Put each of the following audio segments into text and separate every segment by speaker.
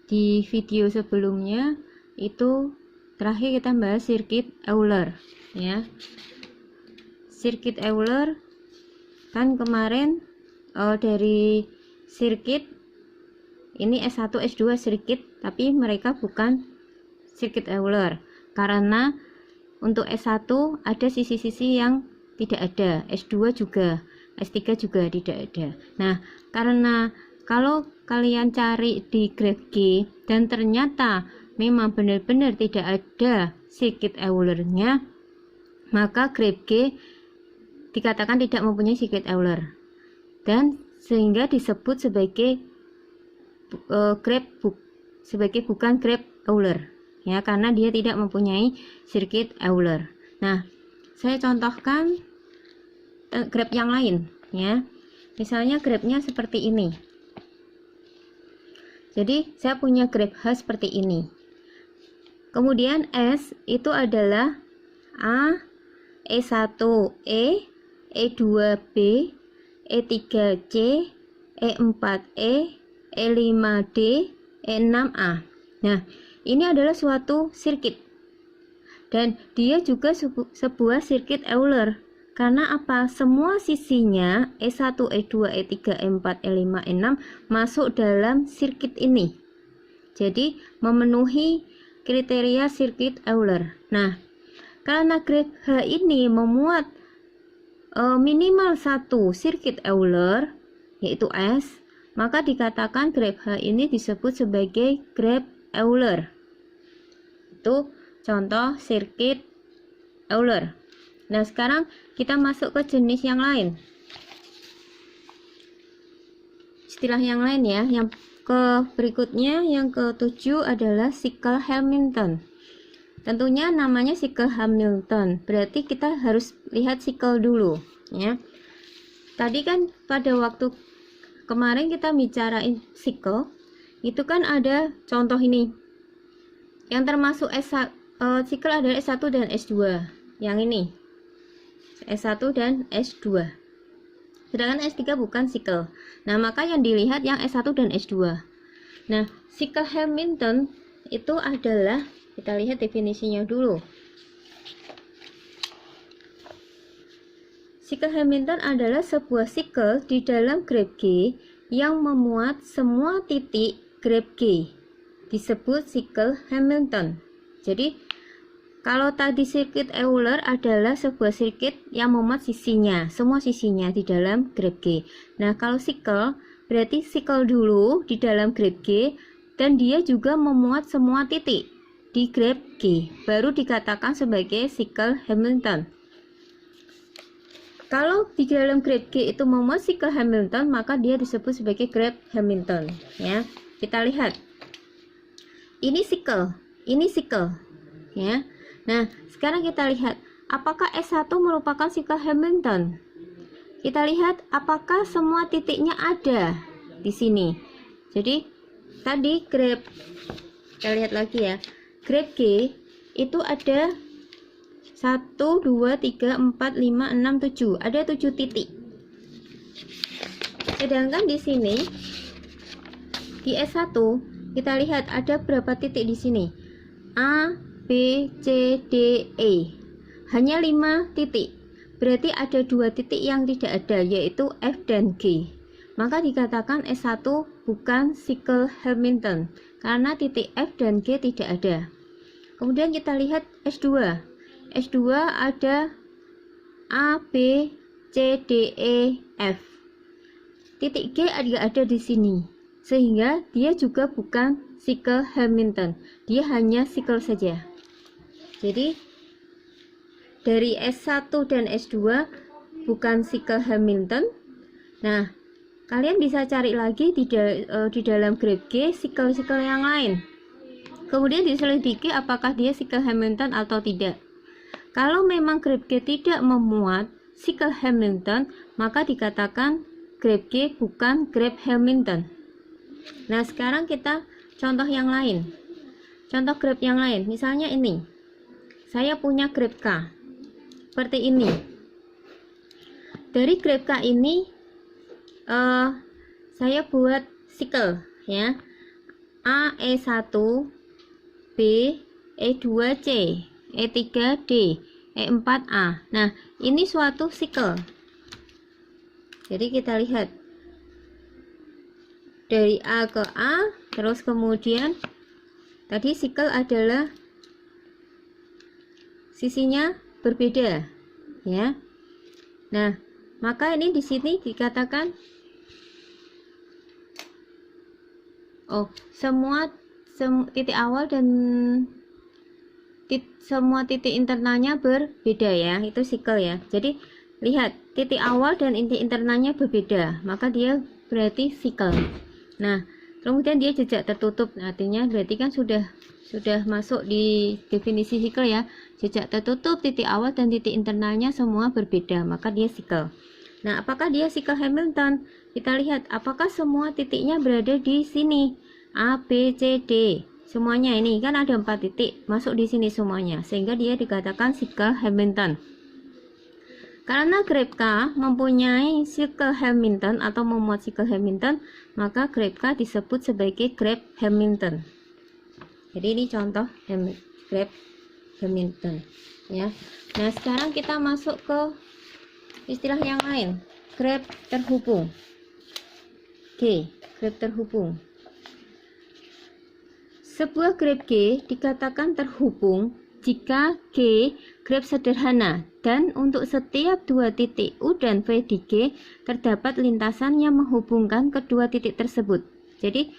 Speaker 1: Di video sebelumnya itu terakhir kita bahas sirkuit Euler ya. Sirkuit Euler kan kemarin dari sirkuit ini S1 S2 sirkuit, tapi mereka bukan sirkuit Euler karena untuk S1 ada sisi-sisi yang tidak ada, S2 juga, S3 juga tidak ada. Nah, karena kalau kalian cari di graf G dan ternyata memang benar-benar tidak ada sirkuit Eulernya, maka graf G dikatakan tidak mempunyai sirkuit Euler dan sehingga disebut sebagai bukan graf Euler ya, karena dia tidak mempunyai sirkuit Euler. Nah, saya contohkan graf yang lain ya. Misalnya grafnya seperti ini. Jadi saya punya graf H seperti ini. Kemudian S itu adalah A, E1E, E2B, E3C, E4E, E5D, E6A. Nah, ini adalah suatu sirkuit dan dia juga sebuah sirkuit Euler karena apa? Semua sisinya E1, E2, E3, E4, E5, E6 masuk dalam sirkuit ini. Jadi memenuhi kriteria sirkuit Euler. Nah, karena graf H ini memuat minimal satu sirkuit Euler yaitu S, maka dikatakan graf H ini disebut sebagai graf Euler. Itu contoh sirkuit Euler. Nah, sekarang kita masuk ke jenis yang lain. Istilah yang lain ya. Yang berikutnya yang ke-7 adalah sikel Hamilton. Tentunya namanya sikel Hamilton. Berarti kita harus lihat sikel dulu ya. Tadi kan pada waktu kemarin kita bicarain sikel, itu kan ada contoh ini. Yang termasuk sikel adalah S1 dan S2. Yang ini S1 dan S2. Sedangkan S3 bukan sikel. Nah, maka yang dilihat yang S1 dan S2. Nah, sikel Hamilton itu adalah, kita lihat definisinya dulu. Sikel Hamilton adalah sebuah sikel di dalam graf G yang memuat semua titik graf G. Disebut sikel Hamilton. Jadi kalau tadi sirkuit Euler adalah sebuah sirkuit yang memuat sisinya, semua sisinya di dalam graf G. Nah, kalau sikel berarti sikel dulu di dalam graf G dan dia juga memuat semua titik di graf G, baru dikatakan sebagai sikel Hamilton. Kalau di dalam graf G itu memuat sikel Hamilton, maka dia disebut sebagai graf Hamilton ya. Kita lihat. Ini sikel ya. Nah, sekarang kita lihat apakah S1 merupakan sikel Hamilton. Kita lihat apakah semua titiknya ada di sini. Jadi tadi graf, kita lihat lagi ya, graf G itu ada 1, 2, 3, 4, 5, 6, 7. Ada 7 titik. Sedangkan di sini di S1 kita lihat ada berapa titik di sini? A, B, C, D, E. Hanya 5 titik. Berarti ada 2 titik yang tidak ada, yaitu F dan G. Maka dikatakan S1 bukan sikel Hamilton karena titik F dan G tidak ada. Kemudian kita lihat S2. S2 ada A, B, C, D, E, F. Titik G ada di sini. Sehingga dia juga bukan sikel Hamilton. Dia hanya sikel saja. Jadi dari S1 dan S2 bukan sikel Hamilton. Nah, kalian bisa cari lagi di dalam graf G sikel-sikel yang lain. Kemudian diselidiki apakah dia sikel Hamilton atau tidak. Kalau memang graf G tidak memuat sikel Hamilton, maka dikatakan graf G bukan graf Hamilton. Nah, sekarang kita contoh yang lain. Contoh graf yang lain, misalnya ini. Saya punya graf K seperti ini. Dari graf K ini saya buat sikel ya. A, E1, B, E2, C, E3, D, E4, A. Nah, ini suatu sikel. Jadi kita lihat dari A ke A, terus kemudian tadi sikel adalah sisinya berbeda, ya. Nah, maka ini di sini dikatakan semua titik awal dan semua titik internalnya berbeda, ya. Itu sikel, ya. Jadi lihat, titik awal dan inti internalnya berbeda, maka dia berarti sikel. Nah, kemudian dia jejak tertutup. Nah, artinya berarti kan sudah masuk di definisi sikel, ya. Jejak tertutup, titik awal dan titik internalnya semua berbeda, maka dia sikel. Nah, apakah dia sikel Hamilton? Kita lihat apakah semua titiknya berada di sini. A, B, C, D. Semuanya ini kan ada 4 titik masuk di sini semuanya, sehingga dia dikatakan sikel Hamilton. Karena graf K mempunyai sikel Hamilton atau memuat sikel Hamilton, maka graf K disebut sebagai graf Hamilton. Jadi ini contoh graf Hamilton, ya. Nah, sekarang kita masuk ke istilah yang lain, graf terhubung. G, graf terhubung. Sebuah graf G dikatakan terhubung jika G graf sederhana dan untuk setiap dua titik U dan V di G terdapat lintasan yang menghubungkan kedua titik tersebut. Jadi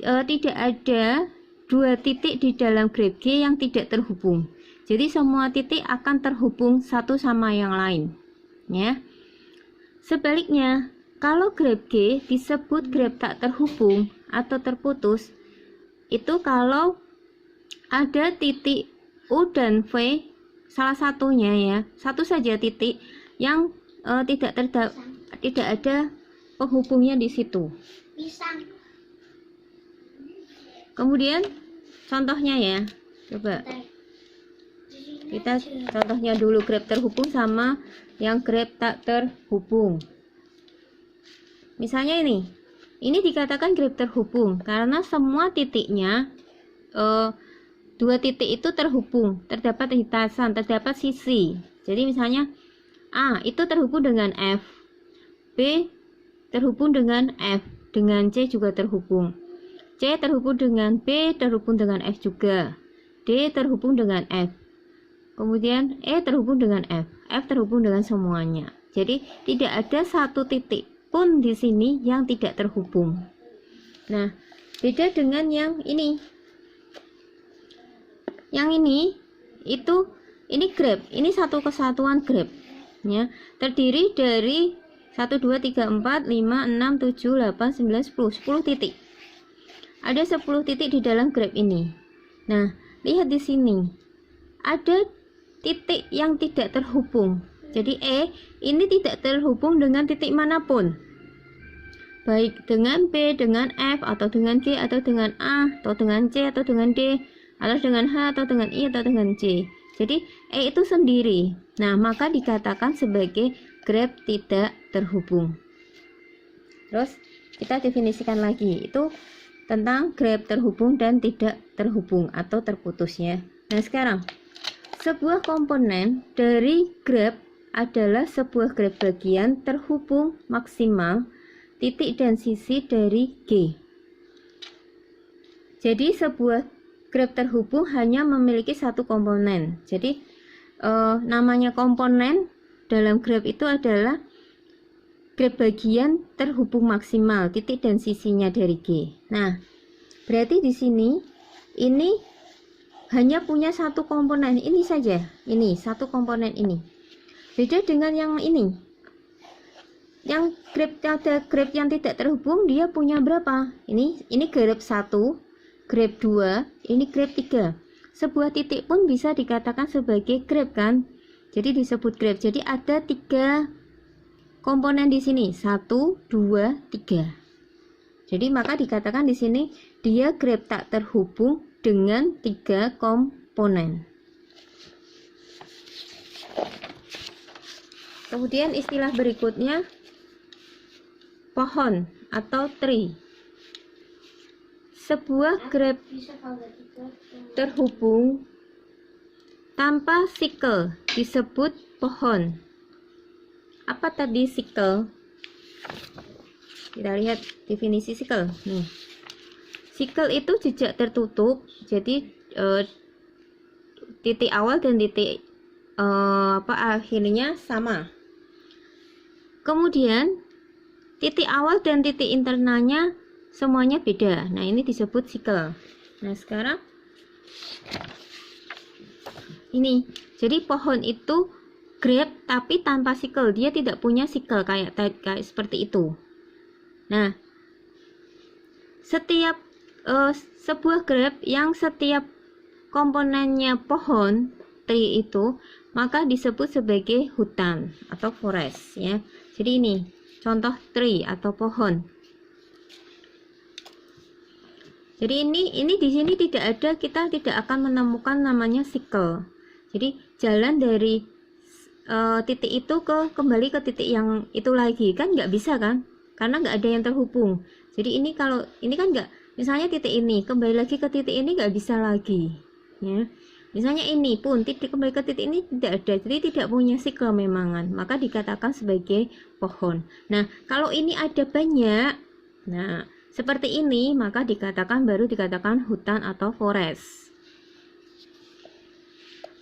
Speaker 1: tidak ada dua titik di dalam graf G yang tidak terhubung. Jadi semua titik akan terhubung satu sama yang lain, ya. Sebaliknya, kalau graf G disebut graf tak terhubung atau terputus, itu kalau ada titik U dan V, salah satunya, ya, satu saja titik yang tidak ada penghubungnya di situ. Kemudian contohnya, ya, coba kita contohnya dulu graf terhubung sama yang graf tak terhubung. Misalnya ini dikatakan graf terhubung karena semua titiknya, dua titik itu terhubung, terdapat lintasan, terdapat sisi. Jadi misalnya A itu terhubung dengan F, B terhubung dengan F, dengan C juga terhubung, C terhubung dengan B, terhubung dengan F juga, D terhubung dengan F, kemudian E terhubung dengan F, F terhubung dengan semuanya. Jadi tidak ada satu titik pun di sini yang tidak terhubung. Nah, beda dengan yang ini. Yang ini graf, ini satu kesatuan graf, ya. Terdiri dari 1 2 3 4 5 6 7 8 9 10 titik. Ada 10 titik di dalam graf ini. Nah, lihat di sini. Ada titik yang tidak terhubung. Jadi E ini tidak terhubung dengan titik manapun. Baik dengan B, dengan F, atau dengan G, atau dengan A, atau dengan C, atau dengan D, atau dengan H, atau dengan I, atau dengan C. Jadi E itu sendiri. Nah, maka dikatakan sebagai graf tidak terhubung. Terus kita definisikan lagi, itu tentang graf terhubung dan tidak terhubung atau terputus, ya. Nah, sekarang sebuah komponen dari graf adalah sebuah graf bagian terhubung maksimal titik dan sisi dari G. Jadi sebuah graf terhubung hanya memiliki satu komponen. Jadi namanya komponen dalam graf itu adalah graf bagian terhubung maksimal titik dan sisinya dari G. Nah, berarti di sini ini hanya punya satu komponen ini saja. Ini satu komponen ini. Beda dengan yang ini. Yang graf yang tidak terhubung dia punya berapa? Ini graf 1, graf 2, ini graf 3. Sebuah titik pun bisa dikatakan sebagai graf, kan? Jadi disebut graf. Jadi ada 3 komponen di sini. 1, 2, 3. Jadi maka dikatakan di sini dia graf tak terhubung dengan 3 komponen. Kemudian istilah berikutnya pohon atau tree. sebuah graf terhubung tanpa sikel disebut pohon. Apa tadi sikel? Kita lihat definisi sikel. Nih. Sikel itu jejak tertutup. Jadi titik awal dan titik akhirnya sama. Kemudian titik awal dan titik internalnya semuanya beda. Nah, ini disebut sikel. Nah, sekarang ini. Jadi pohon itu graf tapi tanpa sikel. Dia tidak punya sikel kayak seperti itu. Nah, setiap sebuah graf yang setiap komponennya pohon tree itu, maka disebut sebagai hutan atau forest ya. Jadi ini contoh tree atau pohon. Jadi ini di sini tidak ada, kita tidak akan menemukan namanya sikel. Jadi jalan dari titik itu kembali ke titik yang itu lagi kan nggak bisa kan, karena nggak ada yang terhubung. Jadi ini kalau ini kan nggak, misalnya titik ini kembali lagi ke titik ini nggak bisa lagi ya. Misalnya ini pun titik kembali ke titik ini tidak ada, jadi tidak punya sikel memangan, maka dikatakan sebagai pohon. Nah, kalau ini ada banyak, nah seperti ini, maka baru dikatakan hutan atau forest.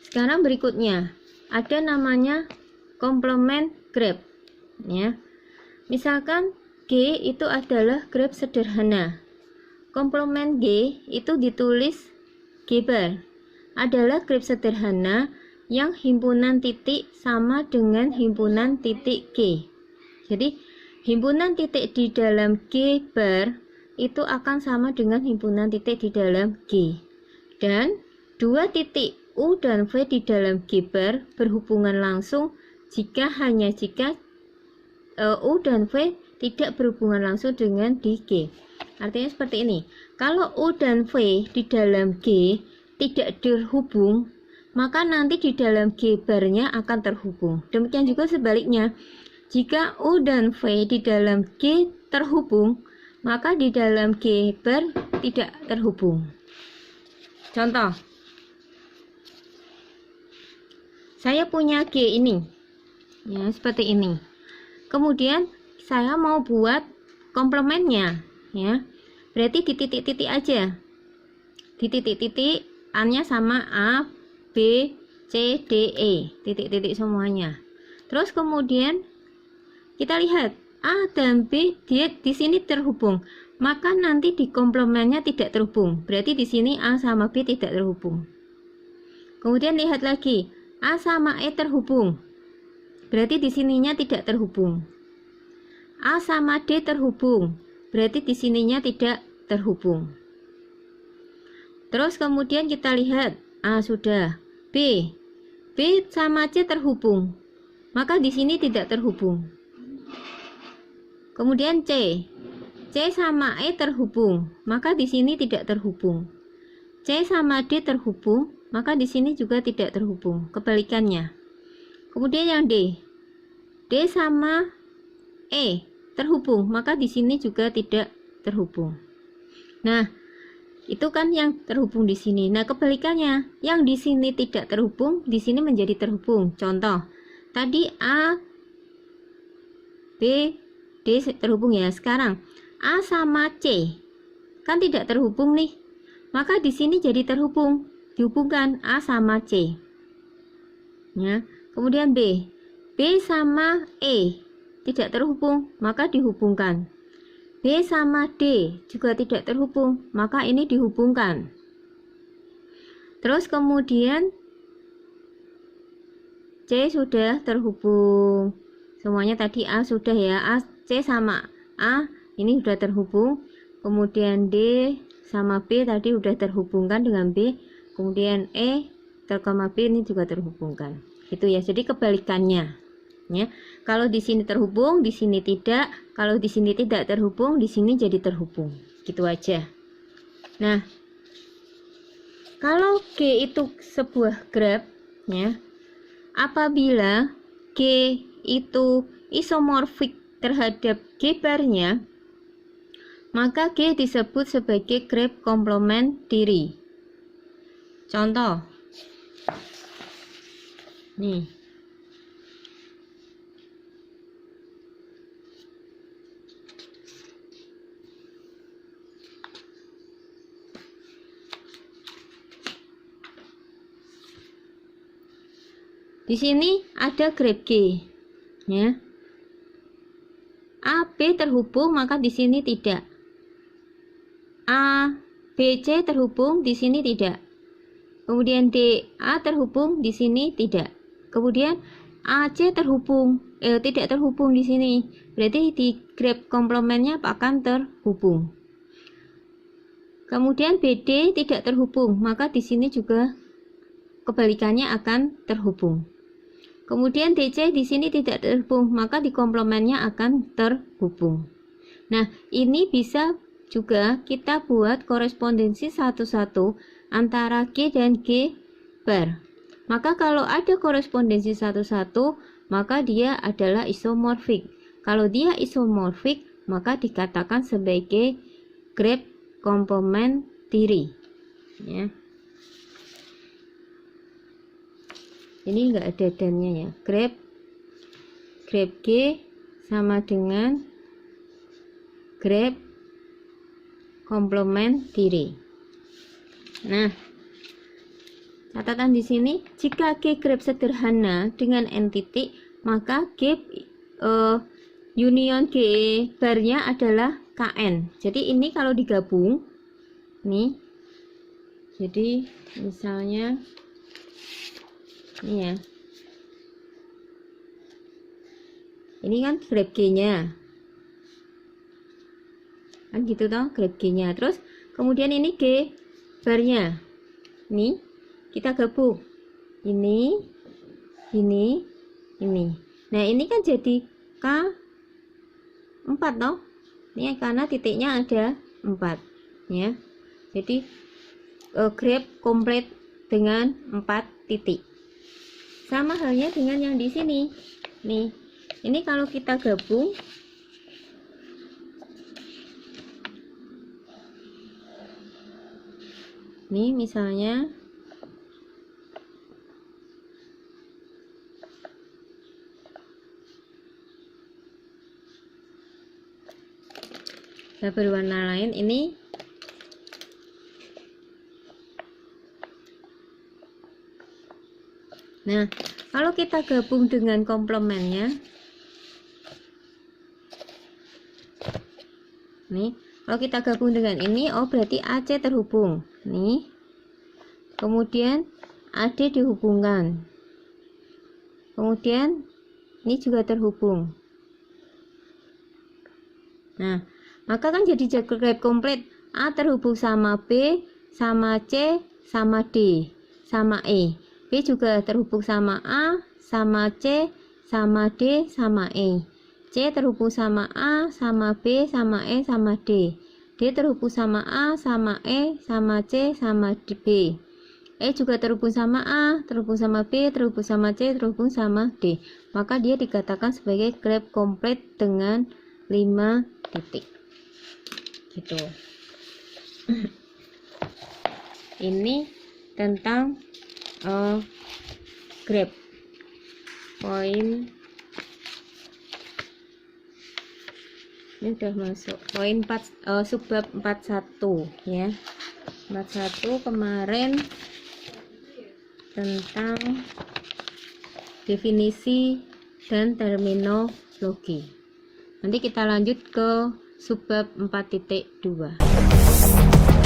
Speaker 1: Sekarang berikutnya ada namanya komplement graf ya. Misalkan G itu adalah graf sederhana. Komplement G itu ditulis G bar. Adalah graf sederhana yang himpunan titik sama dengan himpunan titik G. Jadi himpunan titik di dalam G bar itu akan sama dengan himpunan titik di dalam G. Dan dua titik U dan V di dalam G bar berhubungan langsung jika U dan V tidak berhubungan langsung dengan di G. Artinya seperti ini. Kalau U dan V di dalam G tidak terhubung, maka nanti di dalam G barnya akan terhubung. Demikian juga sebaliknya. Jika U dan V di dalam G terhubung, maka di dalam G bar tidak terhubung. Contoh. Saya punya G ini. Ya, seperti ini. Kemudian saya mau buat komplementnya, ya. Berarti di titik-titik aja. Di titik-titik A-nya sama A, B, C, D, E. Titik-titik semuanya. Terus kemudian kita lihat A dan B dia di sini terhubung. Maka nanti di komplementnya tidak terhubung. Berarti di sini A sama B tidak terhubung. Kemudian lihat lagi, A sama E terhubung. Berarti di sininya tidak terhubung. A sama D terhubung, berarti di sininya tidak terhubung. Terus kemudian kita lihat A sudah, B sama C terhubung, maka di sini tidak terhubung. Kemudian C sama E terhubung, maka di sini tidak terhubung. C sama D terhubung, maka di sini juga tidak terhubung. Kebalikannya. Kemudian yang D sama E terhubung, maka di sini juga tidak terhubung. Nah, itu kan yang terhubung di sini. Nah, kebalikannya, yang di sini tidak terhubung, di sini menjadi terhubung. Contoh, tadi A, B, D terhubung ya. Sekarang A sama C kan tidak terhubung nih. Maka di sini jadi terhubung, dihubungkan A sama C. Ya. Kemudian B sama E tidak terhubung, maka dihubungkan. B sama D juga tidak terhubung, maka ini dihubungkan. Terus kemudian C sudah terhubung. Semuanya tadi A sudah ya, C sama A ini sudah terhubung. Kemudian D sama B tadi sudah terhubungkan dengan B. Kemudian E terkoma B ini juga terhubungkan. Gitu ya. Jadi kebalikannya. Ya, kalau di sini terhubung, di sini tidak. Kalau di sini tidak terhubung, di sini jadi terhubung. Gitu aja. Nah, kalau G itu sebuah graf, ya, apabila G itu isomorfik terhadap G barnya, maka G disebut sebagai grep komplementari. Contoh, nih, di sini ada grep G, ya. A, B terhubung, maka di sini tidak. A, B, C terhubung, di sini tidak. Kemudian D, A terhubung, di sini tidak. Kemudian A, C terhubung, tidak terhubung di sini. Berarti di grep komplementnya akan terhubung. Kemudian BD tidak terhubung, maka di sini juga kebalikannya akan terhubung. Kemudian DC di sini tidak terhubung, maka di komplementnya akan terhubung. Nah, ini bisa juga kita buat korespondensi satu-satu antara G dan G bar. Maka kalau ada korespondensi satu-satu, maka dia adalah isomorfik. Kalau dia isomorfik, maka dikatakan sebagai grep komplementari. Ya. Ini enggak ada dannya ya. Grep G sama dengan grep komplementari. Nah, catatan di sini, jika G grep sederhana dengan n titik, maka G union G barnya adalah Kn. Jadi ini kalau digabung, nih, jadi misalnya ini ya, ini kan grep G-nya, kan gitu toh, grep G-nya. Terus kemudian ini G barnya, ini kita gabung, ini. Nah ini kan jadi K4 toh, ini karena titiknya ada 4 ya. Jadi grep komplit dengan 4 titik. Sama halnya dengan yang di sini. Nih, ini kalau kita gabung, nih misalnya berwarna lain, ini nah, kalau kita gabung dengan komplementnya, nih, kalau kita gabung dengan ini, oh berarti AC terhubung, nih. Kemudian AD dihubungkan. Kemudian ini juga terhubung. Nah, maka kan jadi grep komplit. A terhubung sama B, sama C, sama D, sama E. B juga terhubung sama A, sama C, sama D, sama E. C terhubung sama A, sama B, sama E, sama D. D terhubung sama A, sama E, sama C, sama B. E juga terhubung sama A, terhubung sama B, terhubung sama C, terhubung sama D. Maka dia dikatakan sebagai grep komplit dengan 5 titik. Gitu. Ini tentang grep. Poin ini udah masuk poin 4, subbab 41 ya. 41 kemarin tentang definisi dan terminologi. Nanti kita lanjut ke subbab 4.2.